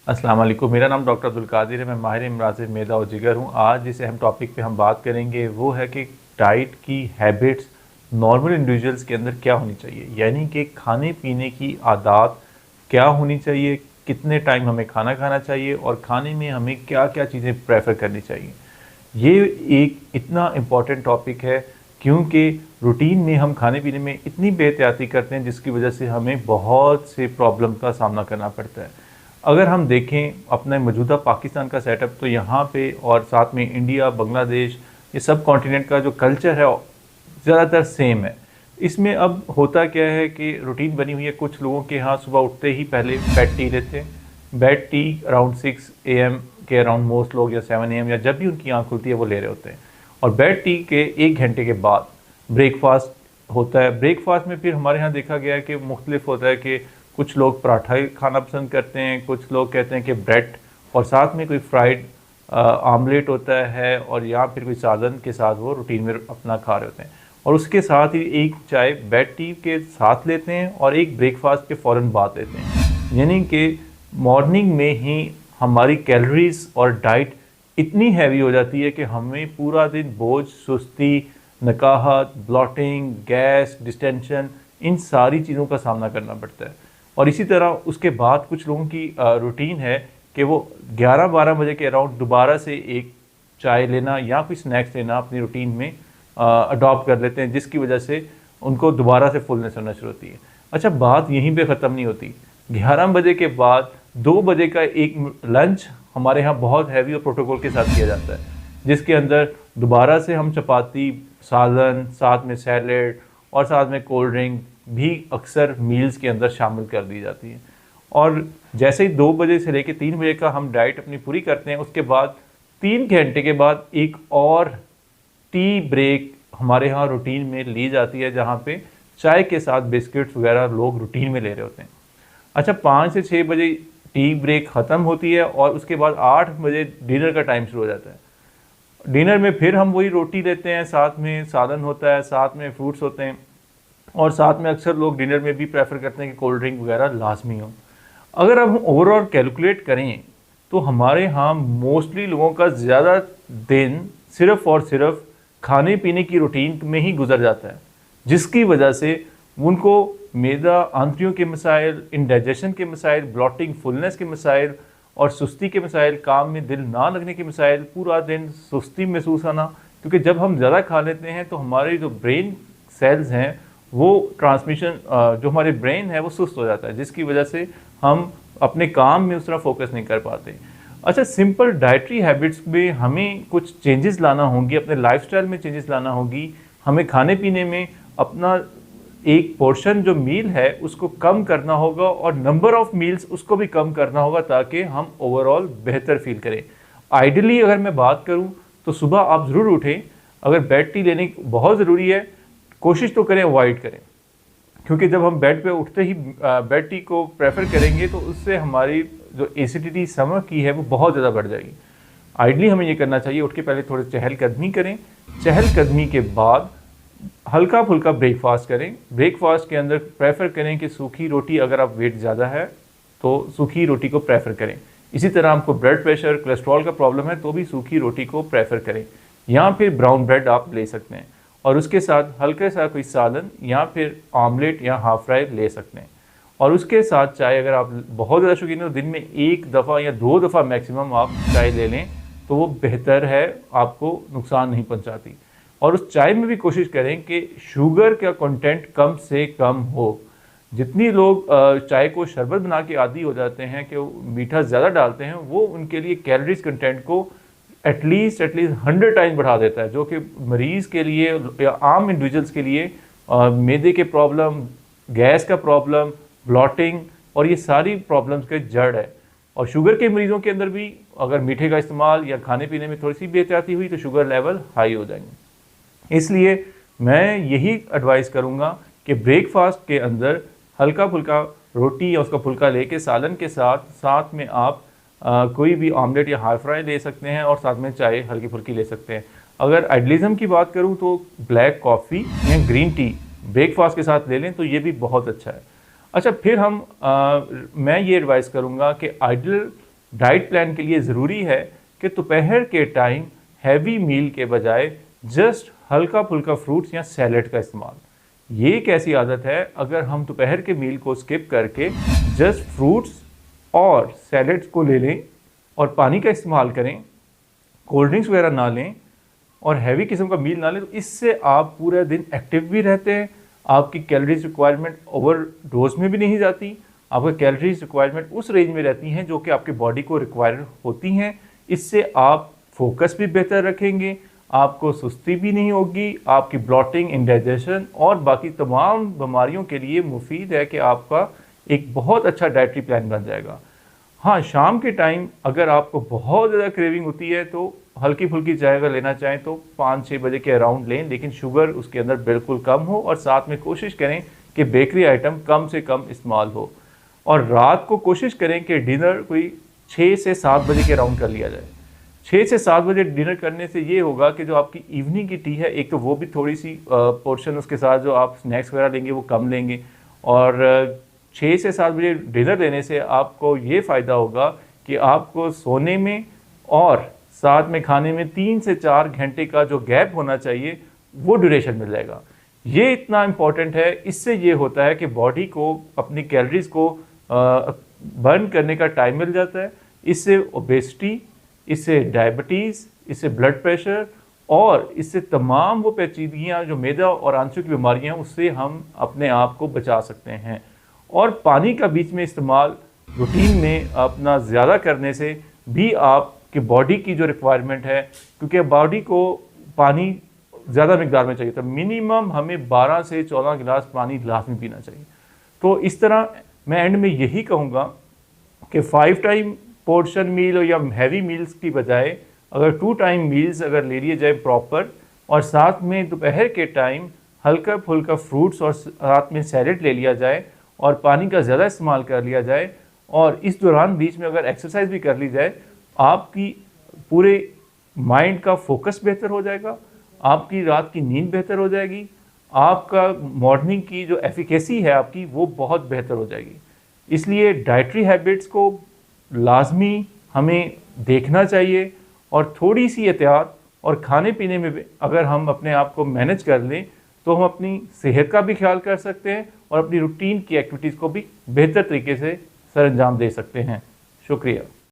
अस्सलाम वालेकुम। मेरा नाम डॉक्टर अब्दुल कादिर है। मैं माहिर अमराज़ मैदा और जिगर हूँ। आज जिस अहम टॉपिक पे हम बात करेंगे वो है कि डाइट की हैबिट्स नॉर्मल इंडिविजुअल्स के अंदर क्या होनी चाहिए, यानी कि खाने पीने की आदत क्या होनी चाहिए, कितने टाइम हमें खाना खाना चाहिए और खाने में हमें क्या क्या चीज़ें प्रेफर करनी चाहिए। ये एक इतना इम्पॉर्टेंट टॉपिक है क्योंकि रूटीन में हम खाने पीने में इतनी बेहतियाती करते हैं जिसकी वजह से हमें बहुत से प्रॉब्लम का सामना करना पड़ता है। अगर हम देखें अपने मौजूदा पाकिस्तान का सेटअप, तो यहाँ पे और साथ में इंडिया, बांग्लादेश, ये सब कॉन्टिनेंट का जो कल्चर है ज़्यादातर सेम है। इसमें अब होता क्या है कि रूटीन बनी हुई है। कुछ लोगों के यहाँ सुबह उठते ही पहले बेड टी लेते हैं। बेड टी अराउंड 6 AM के अराउंड मोस्ट लोग, या 7 AM, या जब भी उनकी आँख खुलती है वो ले रहे होते हैं। और बेड टी के 1 घंटे के बाद ब्रेकफास्ट होता है। ब्रेकफास्ट में फिर हमारे यहाँ देखा गया है कि मुख्तलिफ होता है कि कुछ लोग पराठा खाना पसंद करते हैं, कुछ लोग कहते हैं कि ब्रेड और साथ में कोई फ्राइड आमलेट होता है, और या फिर कोई सालन के साथ वो रूटीन में अपना खा रहे होते हैं। और उसके साथ ही एक चाय बेड टी के साथ लेते हैं और एक ब्रेकफास्ट के फ़ौरन बाद लेते हैं। यानी कि मॉर्निंग में ही हमारी कैलोरीज और डाइट इतनी हैवी हो जाती है कि हमें पूरा दिन बोझ, सुस्ती, नकाहत, ब्लॉटिंग, गैस, डिस्टेंशन, इन सारी चीज़ों का सामना करना पड़ता है। और इसी तरह उसके बाद कुछ लोगों की रूटीन है कि वो 11-12 बजे के अराउंड दोबारा से एक चाय लेना या कोई स्नैक्स लेना अपनी रूटीन में अडॉप्ट कर लेते हैं, जिसकी वजह से उनको दोबारा से फुलनेस होना शुरू होती है। अच्छा, बात यहीं पे ख़त्म नहीं होती। 11 बजे के बाद 2 बजे का एक लंच हमारे यहाँ बहुत हैवी और प्रोटोकॉल के साथ किया जाता है, जिसके अंदर दोबारा से हम चपाती, सालन, साथ में सैलेड और साथ में कोल्ड ड्रिंक भी अक्सर मील्स के अंदर शामिल कर दी जाती है। और जैसे ही 2 बजे से लेकर 3 बजे का हम डाइट अपनी पूरी करते हैं, उसके बाद 3 घंटे के बाद एक और टी ब्रेक हमारे यहाँ रूटीन में ली जाती है, जहाँ पे चाय के साथ बिस्किट्स वगैरह लोग रूटीन में ले रहे होते हैं। अच्छा, 5 से 6 बजे टी ब्रेक ख़त्म होती है और उसके बाद 8 बजे डिनर का टाइम शुरू हो जाता है। डिनर में फिर हम वही रोटी लेते हैं, साथ में सालन होता है, साथ में फ्रूट्स होते हैं, और साथ में अक्सर लोग डिनर में भी प्रेफर करते हैं कि कोल्ड ड्रिंक वगैरह लाजमी हो। अगर हम ओवरऑल कैलकुलेट करें तो हमारे यहाँ मोस्टली लोगों का ज़्यादा दिन सिर्फ़ और सिर्फ खाने पीने की रूटीन में ही गुजर जाता है, जिसकी वजह से उनको मैदा, आंतड़ियों के मसाइल, इंडाइजेशन के मसाइल, ब्लॉटिंग, फुलनेस के मसाइल और सुस्ती के मसाइल, काम में दिल ना लगने के मसाइल, पूरा दिन सुस्ती महसूस आना। क्योंकि जब हम ज़्यादा खा लेते हैं तो हमारे जो ब्रेन सेल्स हैं वो ट्रांसमिशन, जो हमारे ब्रेन है वो सुस्त हो जाता है, जिसकी वजह से हम अपने काम में उस तरह फोकस नहीं कर पाते। अच्छा, सिंपल डाइटरी हैबिट्स में हमें कुछ चेंजेस लाना होंगी, अपने लाइफस्टाइल में चेंजेस लाना होगी। हमें खाने पीने में अपना एक पोर्शन जो मील है उसको कम करना होगा और नंबर ऑफ मील्स उसको भी कम करना होगा, ताकि हम ओवरऑल बेहतर फील करें। आइडियली अगर मैं बात करूं तो सुबह आप ज़रूर उठें। अगर बेड टी लेने बहुत ज़रूरी है, कोशिश तो करें अवॉइड करें, क्योंकि जब हम बेड पे उठते ही बेड टी को प्रेफर करेंगे तो उससे हमारी जो एसिडिटी स्टमक की है वो बहुत ज़्यादा बढ़ जाएगी। आइडली हमें ये करना चाहिए, उठ के पहले थोड़े चहलकदमी करें, चहलकदमी के बाद हल्का फुल्का ब्रेकफास्ट करें। ब्रेकफास्ट के अंदर प्रेफर करें कि सूखी रोटी, अगर आप वेट ज़्यादा है तो सूखी रोटी को प्रेफर करें। इसी तरह आपको ब्लड प्रेशर, कोलेस्ट्रॉल का प्रॉब्लम है तो भी सूखी रोटी को प्रेफर करें, या फिर ब्राउन ब्रेड आप ले सकते हैं और उसके साथ हल्का सा कोई सालन या फिर ऑमलेट या हाफ फ्राई ले सकते हैं। और उसके साथ चाय, अगर आप बहुत ज़्यादा शौकीन हो, दिन में 1 दफ़ा या 2 दफ़ा मैक्सिमम आप चाय ले लें तो वो बेहतर है, आपको नुकसान नहीं पहुंचाती। और उस चाय में भी कोशिश करें कि शुगर का कंटेंट कम से कम हो। जितनी लोग चाय को शरबत बना के आदी हो जाते हैं कि वो मीठा ज़्यादा डालते हैं, वो उनके लिए कैलोरीज कंटेंट को एटलीस्ट 100 टाइम बढ़ा देता है, जो कि मरीज़ के लिए या आम इंडिविजुअल्स के लिए मैदे के प्रॉब्लम, गैस का प्रॉब्लम, ब्लॉटिंग और ये सारी प्रॉब्लम्स के जड़ है। और शुगर के मरीज़ों के अंदर भी अगर मीठे का इस्तेमाल या खाने पीने में थोड़ी सी बेहतियाती हुई तो शुगर लेवल हाई हो जाएंगे। इसलिए मैं यही एडवाइस करूँगा कि ब्रेकफास्ट के अंदर हल्का फुल्का रोटी या उसका फुल्का लेके सालन के साथ में आप कोई भी ऑमलेट या हाफ फ्राई ले सकते हैं और साथ में चाय हल्की फुल्की ले सकते हैं। अगर आइडलिज्म की बात करूं तो ब्लैक कॉफ़ी या ग्रीन टी ब्रेकफास्ट के साथ ले लें तो ये भी बहुत अच्छा है। अच्छा, फिर मैं ये एडवाइस करूंगा कि आइडियल डाइट प्लान के लिए ज़रूरी है कि दोपहर के टाइम हैवी मील के बजाय जस्ट हल्का फुल्का फ्रूट्स या सैलेड का इस्तेमाल। ये एक ऐसी आदत है, अगर हम दोपहर के मील को स्किप करके जस्ट फ्रूट्स और सैलेड्स को ले लें और पानी का इस्तेमाल करें, कोल्ड ड्रिंक्स वगैरह ना लें और हैवी किस्म का मील ना लें, तो इससे आप पूरा दिन एक्टिव भी रहते हैं, आपकी कैलोरीज रिक्वायरमेंट ओवर डोज में भी नहीं जाती, आपका कैलोरीज रिक्वायरमेंट उस रेंज में रहती हैं जो कि आपके बॉडी को रिक्वायर होती हैं। इससे आप फोकस भी बेहतर रखेंगे, आपको सुस्ती भी नहीं होगी, आपकी ब्लॉटिंग, इंडाइजेशन और बाकी तमाम बीमारियों के लिए मुफीद है कि आपका एक बहुत अच्छा डाइटरी प्लान बन जाएगा। हाँ, शाम के टाइम अगर आपको बहुत ज़्यादा क्रेविंग होती है तो हल्की फुल्की चाय अगर लेना चाहें तो 5-6 बजे के अराउंड लें, लेकिन शुगर उसके अंदर बिल्कुल कम हो और साथ में कोशिश करें कि बेकरी आइटम कम से कम इस्तेमाल हो। और रात को कोशिश करें कि डिनर कोई 6 से 7 बजे के अराउंड कर लिया जाए। 6 से 7 बजे डिनर करने से ये होगा कि जो आपकी इवनिंग की टी है, एक तो वो भी थोड़ी सी पोर्शन उसके साथ जो आप स्नैक्स वगैरह लेंगे वो कम लेंगे, और 6 से 7 बजे डिनर लेने से आपको ये फ़ायदा होगा कि आपको सोने में और साथ में खाने में 3 से 4 घंटे का जो गैप होना चाहिए वो ड्यूरेशन मिल जाएगा। ये इतना इम्पॉर्टेंट है। इससे ये होता है कि बॉडी को अपनी कैलोरीज को बर्न करने का टाइम मिल जाता है। इससे ओबेसिटी, इससे डायबिटीज़, इससे ब्लड प्रेशर और इससे तमाम वो पेचीदगियाँ जो मैदा और आंसू की बीमारियाँ हैं उससे हम अपने आप को बचा सकते हैं। और पानी का बीच में इस्तेमाल रूटीन में अपना ज़्यादा करने से भी आपकी बॉडी की जो रिक्वायरमेंट है, क्योंकि बॉडी को पानी ज़्यादा मिकदार में चाहिए, तो मिनिमम हमें 12 से 14 गिलास पानी लाजमी पीना चाहिए। तो इस तरह मैं एंड में यही कहूँगा कि 5 टाइम पोर्शन मील या हैवी मील्स की बजाय अगर 2 टाइम मील्स अगर ले लिए जाए प्रॉपर, और साथ में दोपहर के टाइम हल्का फुल्का फ्रूट्स और साथ में सैलेड ले लिया जाए और पानी का ज़्यादा इस्तेमाल कर लिया जाए, और इस दौरान बीच में अगर एक्सरसाइज भी कर ली जाए, आपकी पूरे माइंड का फोकस बेहतर हो जाएगा, आपकी रात की नींद बेहतर हो जाएगी, आपका मॉर्निंग की जो एफिकेसी है आपकी वो बहुत बेहतर हो जाएगी। इसलिए डाइटरी हैबिट्स को लाजमी हमें देखना चाहिए और थोड़ी सी एहतियात और खाने पीने में अगर हम अपने आप को मैनेज कर लें तो हम अपनी सेहत का भी ख्याल कर सकते हैं और अपनी रूटीन की एक्टिविटीज़ को भी बेहतर तरीके से सरअंजाम दे सकते हैं। शुक्रिया।